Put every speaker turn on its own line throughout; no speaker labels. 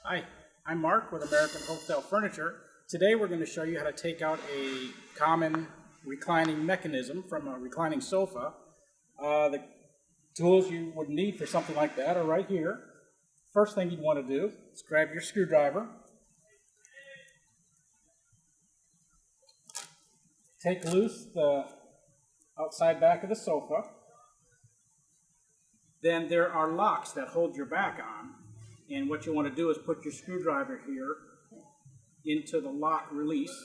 Hi, I'm Mark with American Hotel Furniture. Today we're going to show you how to take out a common reclining mechanism from a reclining sofa. The tools you would need for something like that are right here. First thing you'd want to do is grab your screwdriver, take loose the outside back of the sofa. Then there are locks that hold your back on. And what you want to do is put your screwdriver here into the lock release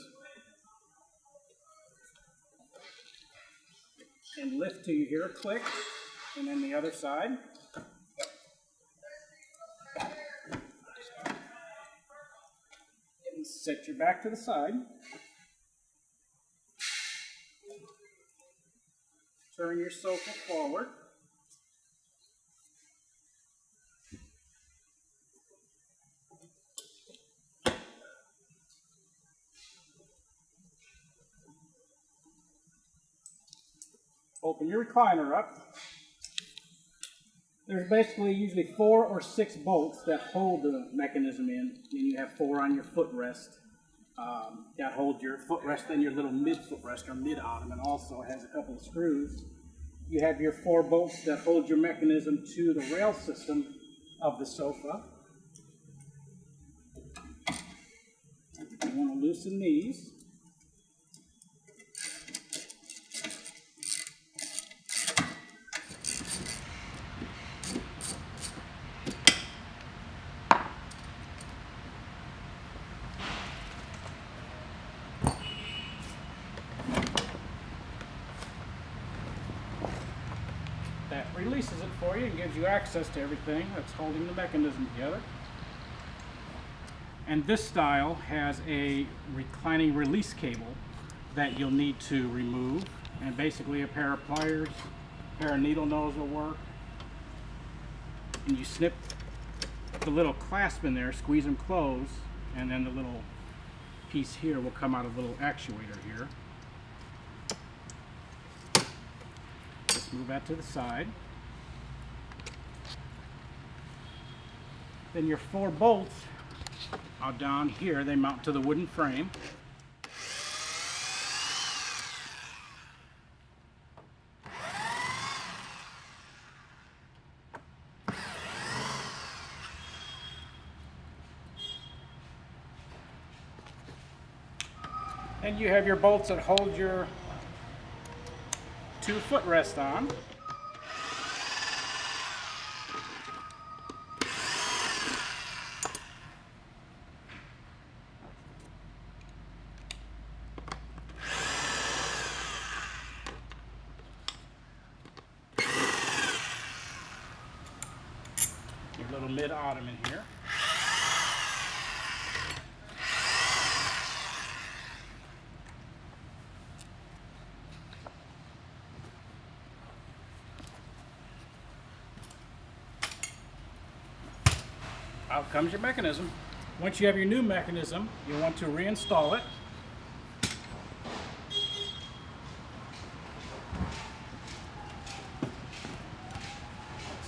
and lift till you hear a click, and then the other side. And set your back to the side. Turn your sofa forward. Open your recliner up. There's basically usually 4 or 6 bolts that hold the mechanism in, and you have 4 on your footrest that hold your footrest and your little mid footrest or mid ottoman. Also has a couple of screws. You have your 4 bolts that hold your mechanism to the rail system of the sofa. You want to loosen these. That releases it for you and gives you access to everything that's holding the mechanism together. And this style has a reclining release cable that you'll need to remove, and basically a pair of pliers, a pair of needle nose will work. And you snip the little clasp in there, squeeze them closed, and then the little piece here will come out of a little actuator here. Just move that to the side. Then your 4 bolts are down here. They mount to the wooden frame. And you have your bolts that hold your 2 footrest on. Your little mid ottoman here. Out comes your mechanism. Once you have your new mechanism, you'll want to reinstall it.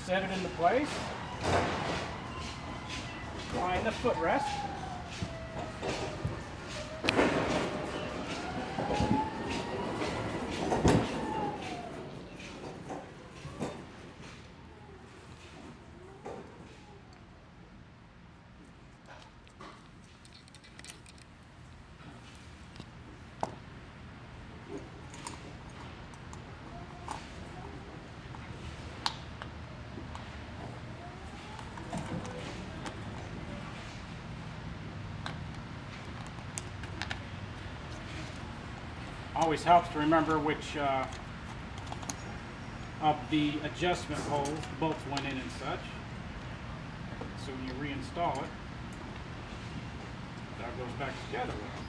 Set it into place. Find the footrest. Always helps to remember which of the adjustment holes the bolts went in and such. So when you reinstall it, that goes back together well.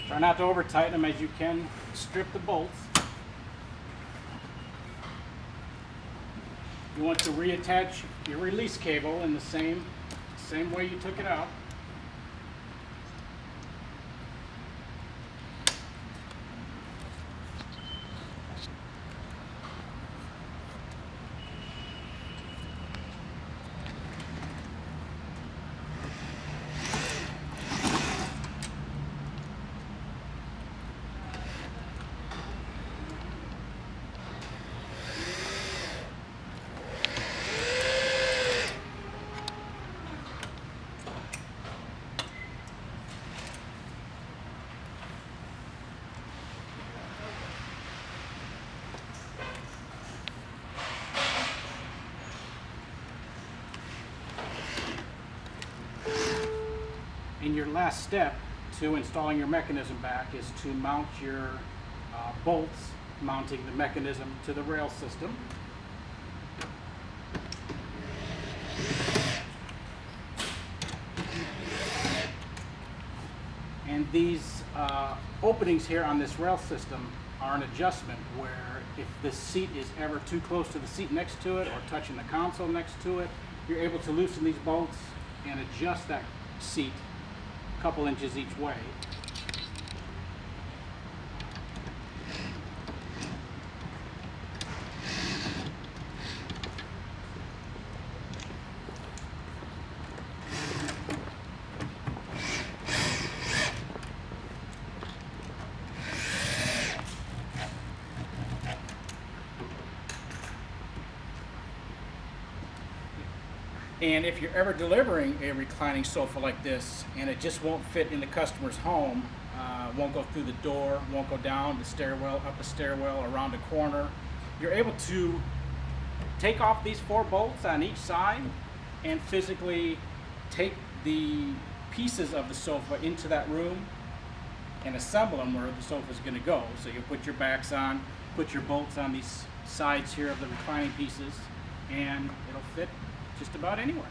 Try not to over tighten them, as you can strip the bolts. You want to reattach your release cable in the same way you took it out. And your last step to installing your mechanism back is to mount your bolts mounting the mechanism to the rail system. And these openings here on this rail system are an adjustment where if the seat is ever too close to the seat next to it or touching the console next to it, you're able to loosen these bolts and adjust that seat a couple inches each way. And if you're ever delivering a reclining sofa like this and it just won't fit in the customer's home, won't go through the door, won't go down the stairwell, up the stairwell, around a corner, you're able to take off these 4 bolts on each side and physically take the pieces of the sofa into that room and assemble them where the sofa is going to go. So you put your backs on, put your bolts on these sides here of the reclining pieces, and it'll fit just about anywhere.